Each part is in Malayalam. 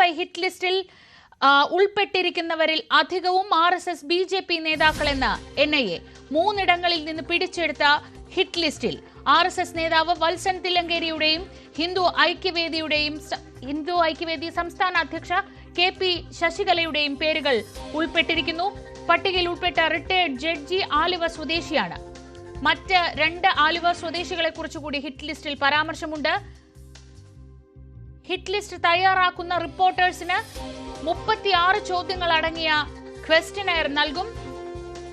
PSY ഹിറ്റ് ലിസ്റ്റിൽ ഉൾപ്പെട്ടിരിക്കുന്നവരിൽ അധികവും RSS BJP നേതാക്കളെന്ന് NIA. 3 ഇടങ്ങളിൽ നിന്ന് പിടിച്ചെടുത്ത ഹിറ്റ് ലിസ്റ്റിൽ RSS നേതാവ് വത്സൻ തില്ലങ്കേരിയുടെയും ഹിന്ദു ഐക്യവേദി സംസ്ഥാന അധ്യക്ഷ KP ശശികലയുടെയും പേരുകൾ ഉൾപ്പെട്ടിരിക്കുന്നു. പട്ടികയിൽ ഉൾപ്പെട്ട റിട്ടയർഡ് ജഡ്ജി ആലുവ സ്വദേശിയാണ്. മറ്റ് 2 ആലുവ സ്വദേശികളെ കുറിച്ചുകൂടി ഹിറ്റ് ലിസ്റ്റിൽ പരാമർശമുണ്ട്. ഹിറ്റ് ലിസ്റ്റ് തയ്യാറാക്കുന്ന റിപ്പോർട്ടേഴ്സിന് 36 ചോദ്യങ്ങൾ അടങ്ങിയ ക്വസ്റ്റ്യനെയർ നൽകും.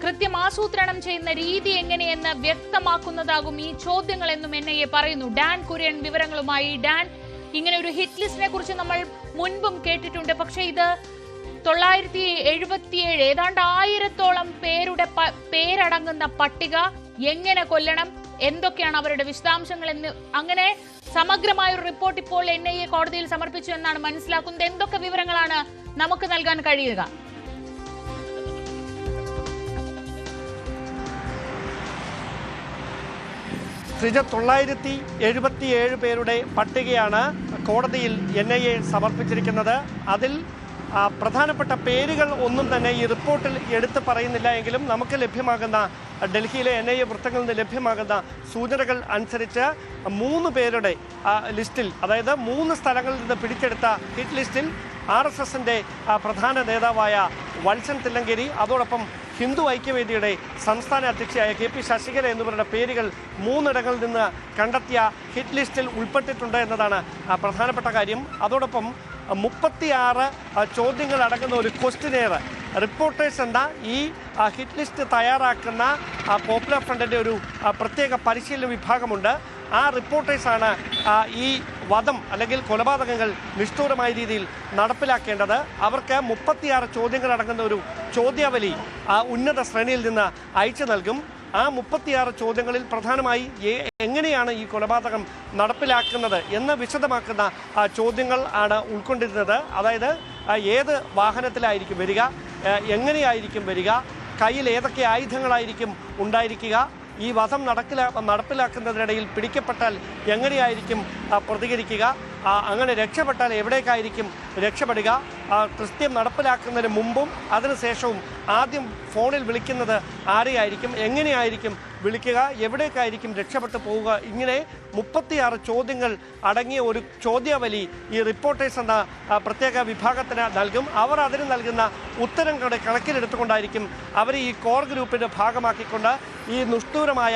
കൃത്യം ആസൂത്രണം ചെയ്യുന്ന രീതി എങ്ങനെയെന്ന് വ്യക്തമാക്കുന്നതാകും ഈ ചോദ്യങ്ങളെന്നും NIA പറയുന്നു. ഡാൻ കുര്യൻ വിവരങ്ങളുമായി. ഡാൻ, ഇങ്ങനെ ഒരു ഹിറ്റ് ലിസ്റ്റിനെ കുറിച്ച് നമ്മൾ മുൻപും കേട്ടിട്ടുണ്ട്. പക്ഷേ ഇത് 977 ഏതാണ്ട് 1000-ഓളം പേരുടെ പേരടങ്ങുന്ന പട്ടിക. എങ്ങനെ കൊല്ലണം, എന്തൊക്കെയാണ് അവരുടെ വിശദാംശങ്ങൾ എന്ന് അങ്ങനെ സമഗ്രമായ ഒരു റിപ്പോർട്ട് ഇപ്പോൾ NIA കോടതിയിൽ സമർപ്പിച്ചു എന്നാണ് മനസ്സിലാക്കുന്നത്. എന്തൊക്കെ വിവരങ്ങളാണ് നമുക്ക് നൽകാൻ കഴിയുക? ശ്രീജ, 977 പേരുടെ പട്ടികയാണ് കോടതിയിൽ NIA സമർപ്പിച്ചിരിക്കുന്നത്. അതിൽ പ്രധാനപ്പെട്ട പേരുകൾ ഒന്നും തന്നെ ഈ റിപ്പോർട്ടിൽ എടുത്തു പറയുന്നില്ല എങ്കിലും നമുക്ക് ലഭ്യമാകുന്ന ഡൽഹിയിലെ NIA വൃത്തങ്ങളിൽ നിന്ന് ലഭ്യമാകുന്ന സൂചനകൾ അനുസരിച്ച് 3 പേരുടെ ലിസ്റ്റിൽ, അതായത് 3 സ്ഥലങ്ങളിൽ നിന്ന് പിടിച്ചെടുത്ത ഹിറ്റ് ലിസ്റ്റിൽ RSSന്റെ പ്രധാന നേതാവായ വത്സൻ തില്ലങ്കേരി, അതോടൊപ്പം ഹിന്ദു ഐക്യവേദിയുടെ സംസ്ഥാന അധ്യക്ഷയായ KP ശശികല എന്നിവരുടെ പേരുകൾ 3 ഇടങ്ങളിൽ നിന്ന് കണ്ടെത്തിയ ഹിറ്റ് ലിസ്റ്റിൽ ഉൾപ്പെട്ടിട്ടുണ്ട് എന്നതാണ് പ്രധാനപ്പെട്ട കാര്യം. അതോടൊപ്പം 36 ചോദ്യങ്ങൾ അടങ്ങുന്ന ഒരു ക്വസ്റ്റ്യനെയർ റിപ്പോർട്ടേഴ്സ് എന്ന ഈ ഹിറ്റ് ലിസ്റ്റ് തയ്യാറാക്കുന്ന പോപ്പുലർ ഫ്രണ്ടിൻ്റെ ഒരു പ്രത്യേക പരിശീലന വിഭാഗമുണ്ട്. ആ റിപ്പോർട്ടേഴ്സാണ് ഈ വധം അല്ലെങ്കിൽ കൊലപാതകങ്ങൾ നിഷ്ഠൂരമായ രീതിയിൽ നടപ്പിലാക്കേണ്ടത്. അവർക്ക് 36 ചോദ്യങ്ങൾ അടങ്ങുന്ന ഒരു ചോദ്യാവലി ഉന്നത ശ്രേണിയിൽ നിന്ന് അയച്ചു നൽകും. ആ 36 ചോദ്യങ്ങളിൽ പ്രധാനമായി എങ്ങനെയാണ് ഈ കൊലപാതകം നടപ്പിലാക്കുന്നത് എന്ന് വിശദമാക്കുന്ന ചോദ്യങ്ങൾ ആണ് ഉൾക്കൊണ്ടിരുന്നത്. അതായത് ഏത് വാഹനത്തിലായിരിക്കും വരിക, എങ്ങനെയായിരിക്കും വരിക, കയ്യിൽ ഏതൊക്കെ ആയുധങ്ങളായിരിക്കും ഉണ്ടായിരിക്കുക, ഈ വധം നടപ്പിലാക്കുന്നതിനിടയിൽ പിടിക്കപ്പെട്ടാൽ എങ്ങനെയായിരിക്കും പ്രതികരിക്കുക, അങ്ങനെ രക്ഷപ്പെട്ടാൽ എവിടേക്കായിരിക്കും രക്ഷപ്പെടുക, കൃത്യം നടപ്പിലാക്കുന്നതിന് മുമ്പും അതിനുശേഷവും ആദ്യം ഫോണിൽ വിളിക്കുന്നത് ആരെയായിരിക്കും, എങ്ങനെയായിരിക്കും വിളിക്കുക, എവിടേക്കായിരിക്കും രക്ഷപ്പെട്ടു പോവുക, ഇങ്ങനെ 36 ചോദ്യങ്ങൾ അടങ്ങിയ ഒരു ചോദ്യാവലി ഈ റിപ്പോർട്ടേഴ്സ് എന്ന പ്രത്യേക വിഭാഗത്തിന് നൽകും. അവർ അതിന് നൽകുന്ന ഉത്തരങ്ങളുടെ കണക്കിലെടുത്തുകൊണ്ടായിരിക്കും അവർ ഈ കോർ ഗ്രൂപ്പിൻ്റെ ഭാഗമാക്കിക്കൊണ്ട് ഈ നിഷ്ഠൂരമായ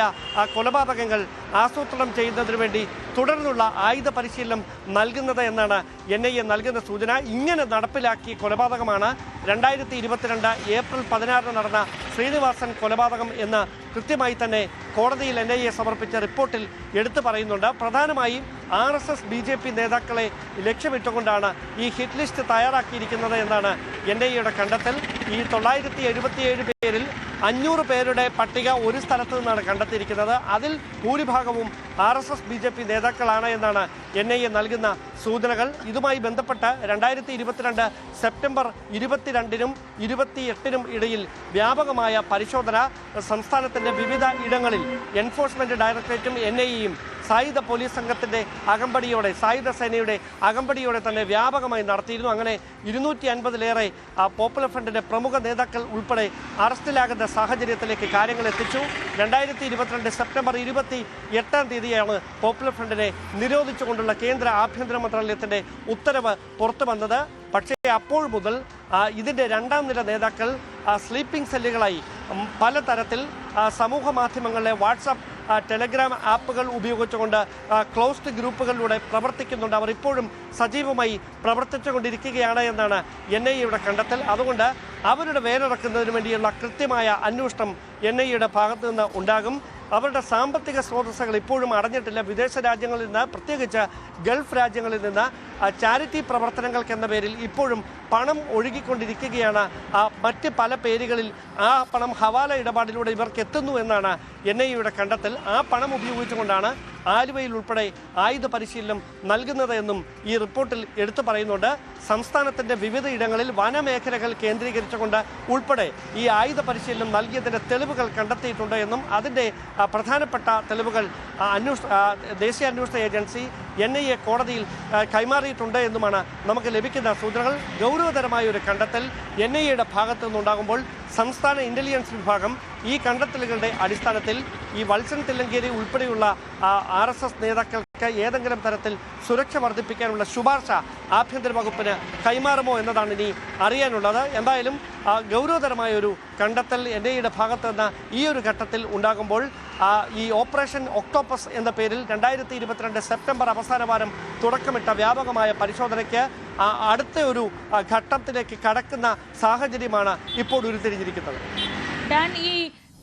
കൊലപാതകങ്ങൾ ആസൂത്രണം ചെയ്യുന്നതിന് വേണ്ടി തുടർന്നുള്ള ആയുധ പരിശീലനം നൽകുന്നത് എന്നാണ് NIA നൽകുന്ന സൂചന. ഇങ്ങനെ നടപ്പിലാക്കിയ കൊലപാതകമാണ് 2022 ഏപ്രിൽ 16 നടന്ന ശ്രീനിവാസൻ കൊലപാതകം എന്ന് കൃത്യമായി തന്നെ കോടതിയിൽ NIA സമർപ്പിച്ച റിപ്പോർട്ടിൽ എടുത്തു പറയുന്നുണ്ട്. പ്രധാനമായും RSS BJP നേതാക്കളെ ലക്ഷ്യമിട്ടുകൊണ്ടാണ് ഈ ഹിറ്റ് ലിസ്റ്റ് തയ്യാറാക്കിയിരിക്കുന്നത് എന്നാണ് NIAയുടെ കണ്ടെത്തൽ. ഈ 977 പേരിൽ 500 പേരുടെ പട്ടിക ഒരു സ്ഥലത്ത് നിന്നാണ് കണ്ടെത്തിയിരിക്കുന്നത്. അതിൽ ഭൂരിഭാഗവും RSS BJP നേതാക്കളാണ് എന്നാണ് NIA നൽകുന്ന സൂചനകൾ. ഇതുമായി ബന്ധപ്പെട്ട് 2022 സെപ്റ്റംബർ 22-നും 28-നും ഇടയിൽ വ്യാപകമായ പരിശോധന സംസ്ഥാനത്തിൻ്റെ വിവിധ ഇടങ്ങളിൽ എൻഫോഴ്സ്മെൻറ്റ് ഡയറക്ടറേറ്റും NIAയും സായുധ പോലീസ് സംഘത്തിൻ്റെ അകമ്പടിയോടെ, സായുധ സേനയുടെ അകമ്പടിയോടെ തന്നെ വ്യാപകമായി നടത്തിയിരുന്നു. അങ്ങനെ 250-ലേറെ പോപ്പുലർ ഫ്രണ്ടിൻ്റെ പ്രമുഖ നേതാക്കൾ ഉൾപ്പെടെ അറസ്റ്റിലാകുന്ന സാഹചര്യത്തിലേക്ക് കാര്യങ്ങൾ എത്തിച്ചു. 2022 സെപ്റ്റംബർ 28-ാം തീയതിയാണ് പോപ്പുലർ ഫ്രണ്ടിനെ നിരോധിച്ചുകൊണ്ടുള്ള കേന്ദ്ര ആഭ്യന്തര മന്ത്രാലയത്തിൻ്റെ ഉത്തരവ് പുറത്തു വന്നത്. പക്ഷേ അപ്പോൾ മുതൽ ഇതിൻ്റെ 2ാം നില നേതാക്കൾ സ്ലീപ്പിംഗ് സെല്ലുകളായി പലതരത്തിൽ സമൂഹ മാധ്യമങ്ങളിലെ വാട്സാപ്പ്, ടെലഗ്രാം ആപ്പുകൾ ഉപയോഗിച്ചുകൊണ്ട് ക്ലോസ്ഡ് ഗ്രൂപ്പുകളിലൂടെ പ്രവർത്തിക്കുന്നുണ്ട്. അവർ ഇപ്പോഴും സജീവമായി പ്രവർത്തിച്ചുകൊണ്ടിരിക്കുകയാണ് എന്നാണ് NIAയുടെ കണ്ടെത്തൽ. അതുകൊണ്ട് അവരുടെ വേലിറക്കുന്നതിന് വേണ്ടിയുള്ള കൃത്യമായ അന്വേഷണം NIAയുടെ ഭാഗത്തു നിന്ന് ഉണ്ടാകും. അവരുടെ സാമ്പത്തിക സ്രോതസ്സുകൾ ഇപ്പോഴും അടഞ്ഞിട്ടില്ല. വിദേശ രാജ്യങ്ങളിൽ നിന്ന്, പ്രത്യേകിച്ച് ഗൾഫ് രാജ്യങ്ങളിൽ നിന്ന് ചാരിറ്റി പ്രവർത്തനങ്ങൾക്കെന്ന പേരിൽ ഇപ്പോഴും പണം ഒഴുകിക്കൊണ്ടിരിക്കുകയാണ്. മറ്റ് പല പേരുകളിൽ ആ പണം ഹവാല ഇടപാടിലൂടെ ഇവർക്ക് എത്തുന്നു എന്നാണ് NIAയുടെ കണ്ടെത്തൽ. ആ പണം ഉപയോഗിച്ചുകൊണ്ടാണ് ആലുവയിൽ ഉൾപ്പെടെ ആയുധ പരിശീലനം നൽകുന്നത് എന്നും ഈ റിപ്പോർട്ടിൽ എടുത്തു പറയുന്നുണ്ട്. സംസ്ഥാനത്തിൻ്റെ വിവിധ ഇടങ്ങളിൽ വനമേഖലകൾ കേന്ദ്രീകരിച്ചുകൊണ്ട് ഉൾപ്പെടെ ഈ ആയുധ പരിശീലനം നൽകിയതിൻ്റെ തെളിവുകൾ കണ്ടെത്തിയിട്ടുണ്ട് എന്നും അതിൻ്റെ പ്രധാനപ്പെട്ട തെളിവുകൾ ദേശീയ അന്വേഷണ ഏജൻസി NIA കോടതിയിൽ കൈമാറിയിട്ടുണ്ട് എന്നുമാണ് നമുക്ക് ലഭിക്കുന്ന സൂചനകൾ. ഗൗരവതരമായ ഒരു കണ്ടെത്തൽ NIAയുടെ ഭാഗത്തു നിന്നുണ്ടാകുമ്പോൾ സംസ്ഥാന ഇന്റലിജൻസ് വിഭാഗം ഈ കണ്ടെത്തലുകളുടെ അടിസ്ഥാനത്തിൽ ഈ വത്സൻ തില്ലങ്കേരി ഉൾപ്പെടെയുള്ള RSS നേതാക്കൾക്ക് ഏതെങ്കിലും തരത്തിൽ സുരക്ഷ വർദ്ധിപ്പിക്കാനുള്ള ശുപാർശ ആഭ്യന്തര വകുപ്പിന് കൈമാറുമോ എന്നതാണ് ഇനി അറിയാനുള്ളത്. എന്തായാലും ഗൗരവതരമായ ഒരു കണ്ടെത്തൽ NIAയുടെ ഭാഗത്ത് നിന്ന് ഈ ഒരു ഘട്ടത്തിൽ ഉണ്ടാകുമ്പോൾ ഈ ഓപ്പറേഷൻ ഒക്ടോപ്പസ് എന്ന പേരിൽ 2022 സെപ്റ്റംബർ അവസാന വാരം തുടക്കമിട്ട വ്യാപകമായ പരിശോധനയ്ക്ക് അടുത്ത ഒരു ഘട്ടത്തിലേക്ക് കടക്കുന്ന സാഹചര്യമാണ് ഇപ്പോൾ ഉരുത്തിരിഞ്ഞിരിക്കുന്നത്. ഈ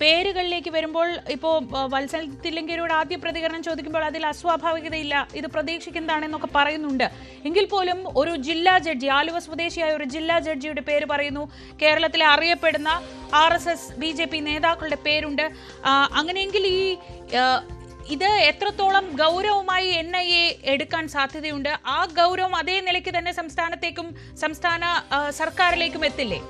പേരുകളിലേക്ക് വരുമ്പോൾ ഇപ്പോൾ വത്സൻ തില്ലങ്കേരിയുടെ ആദ്യ പ്രതികരണം ചോദിക്കുമ്പോൾ അതിൽ അസ്വാഭാവികതയില്ല, ഇത് പ്രതീക്ഷിക്കുന്നതാണെന്നൊക്കെ പറയുന്നുണ്ട്. എങ്കിൽ പോലും ഒരു ജില്ലാ ജഡ്ജി, ആലുവ സ്വദേശിയായ ഒരു ജില്ലാ ജഡ്ജിയുടെ പേര് പറയുന്നു. കേരളത്തിലെ അറിയപ്പെടുന്ന RSS BJP നേതാക്കളുടെ പേരുണ്ട്. അങ്ങനെയെങ്കിൽ ഇത് എത്രത്തോളം ഗൗരവമായി NIA എടുക്കാൻ സാധ്യതയുണ്ട്? ആ ഗൗരവം അതേ നിലയ്ക്ക് തന്നെ സംസ്ഥാന സർക്കാരിലേക്കും എത്തില്ലേ?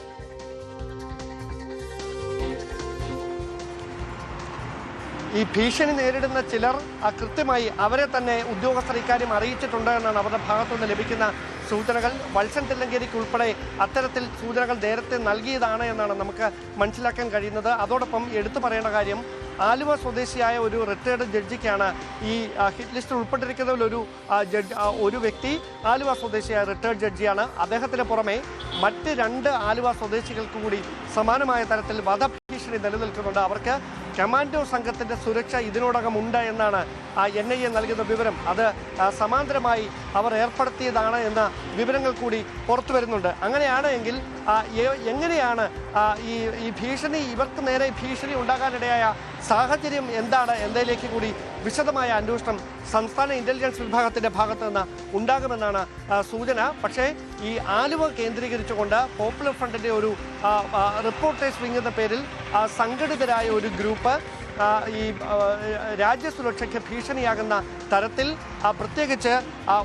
ഈ ഭീഷണി നേരിടുന്ന ചിലർ കൃത്യമായി അവരെ തന്നെ ഉദ്യോഗസ്ഥർ ഇക്കാര്യം അറിയിച്ചിട്ടുണ്ട് എന്നാണ് അവരുടെ ഭാഗത്തുനിന്ന് ലഭിക്കുന്ന സൂചനകൾ. വത്സൻ തില്ലങ്കേരിക്ക് ഉൾപ്പെടെ അത്തരത്തിൽ സൂചനകൾ നേരത്തെ നൽകിയതാണ് എന്നാണ് നമുക്ക് മനസ്സിലാക്കാൻ കഴിയുന്നത്. അതോടൊപ്പം എടുത്തു പറയേണ്ട കാര്യം, ആലുവ സ്വദേശിയായ ഒരു റിട്ടയർഡ് ജഡ്ജിക്കാണ് ഈ ഹിറ്റ് ലിസ്റ്റിൽ ഉൾപ്പെട്ടിരിക്കുന്നതിൽ ഒരു വ്യക്തി ആലുവ സ്വദേശിയായ റിട്ടയർഡ് ജഡ്ജിയാണ്. അദ്ദേഹത്തിന് പുറമെ മറ്റ് 2 ആലുവ സ്വദേശികൾക്ക് കൂടി സമാനമായ തരത്തിൽ വധഭീഷണി നിലനിൽക്കുന്നുണ്ട്. അവർക്ക് കമാൻഡോ സംഘത്തിന്റെ സുരക്ഷ ഇതിനോടകം ഉണ്ട് എന്നാണ് NIA നൽകുന്ന വിവരം. അത് സമാന്തരമായി അവർ ഏർപ്പെടുത്തിയതാണ് എന്ന വിവരങ്ങൾ കൂടി പുറത്തു വരുന്നുണ്ട്. അങ്ങനെയാണ് എങ്കിൽ എങ്ങനെയാണ് ഈ ഭീഷണി, ഇവർക്ക് നേരെ ഭീഷണി ഉണ്ടാകാനിടയായ സാഹചര്യം എന്താണ് എന്നതിലേക്ക് കൂടി വിശദമായ അന്വേഷണം സംസ്ഥാന ഇന്റലിജൻസ് വിഭാഗത്തിന്റെ ഭാഗത്തു നിന്ന് ഉണ്ടാകുമെന്നാണ് സൂചന. പക്ഷേ ഈ ആലുവ കേന്ദ്രീകരിച്ചുകൊണ്ട് പോപ്പുലർ ഫ്രണ്ടിന്റെ ഒരു റിപ്പോർട്ടേഴ്സ് വിങ് എന്ന പേരിൽ സംഘടിതരായ ഒരു ഗ്രൂപ്പ് ഈ രാജ്യസുരക്ഷയ്ക്ക് ഭീഷണിയാകുന്ന തരത്തിൽ പ്രത്യേകിച്ച്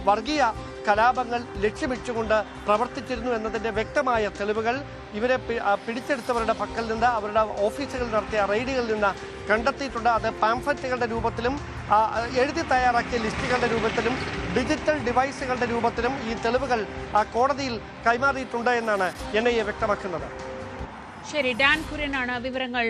വർഗീയ കലാപങ്ങൾ ലക്ഷ്യമിച്ചുകൊണ്ട് പ്രവർത്തിച്ചിരുന്നു എന്നതിൻ്റെ വ്യക്തമായ തെളിവുകൾ ഇവരെ പിടിച്ചെടുത്തവരുടെ പക്കൽ നിന്ന്, അവരുടെ ഓഫീസുകളിൽ നടത്തിയ റെയ്ഡുകളിൽ നിന്ന് കണ്ടെത്തിയിട്ടുണ്ട്. അത് പാംഫ്ലെറ്റുകളുടെ രൂപത്തിലും എഴുതി തയ്യാറാക്കിയ ലിസ്റ്റുകളുടെ രൂപത്തിലും ഡിജിറ്റൽ ഡിവൈസുകളുടെ രൂപത്തിലും ഈ തെളിവുകൾ കോടതിയിൽ കൈമാറിയിട്ടുണ്ട് എന്നാണ് NIA വ്യക്തമാക്കുന്നത്. ശരി, ഡാൻ കുര്യനാണ് വിവരങ്ങൾ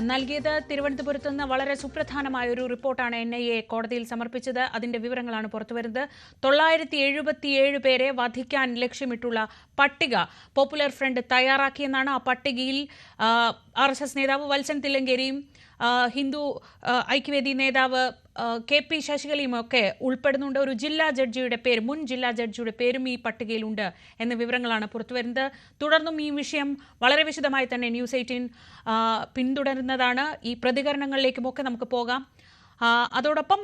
നൽകിയത്. തിരുവനന്തപുരത്ത് നിന്ന് വളരെ സുപ്രധാനമായ ഒരു റിപ്പോർട്ടാണ് NIA കോടതിയിൽ സമർപ്പിച്ചത്. അതിന്റെ വിവരങ്ങളാണ് പുറത്തുവരുന്നത്. 977 പേരെ വധിക്കാൻ ലക്ഷ്യമിട്ടുള്ള പട്ടിക പോപ്പുലർ ഫ്രണ്ട് തയ്യാറാക്കിയെന്നാണ്. ആ പട്ടികയിൽ RSS നേതാവ് വത്സൻ തില്ലങ്കേരിയും ഹിന്ദു ഐക്യവേദി നേതാവ് KP ശശികലയും ഒക്കെ ഉൾപ്പെടുന്നുണ്ട്. ഒരു ജില്ലാ ജഡ്ജിയുടെ പേര്, മുൻ ജില്ലാ ജഡ്ജിയുടെ പേരും ഈ പട്ടികയിലുണ്ട് എന്ന വിവരങ്ങളാണ് പുറത്തുവരുന്നത്. തുടർന്നും ഈ വിഷയം വളരെ വിശദമായി തന്നെ ന്യൂസ് 18 പിന്തുടരുന്നതാണ്. ഈ പ്രതികരണങ്ങളിലേക്കുമൊക്കെ നമുക്ക് പോകാം. അതോടൊപ്പം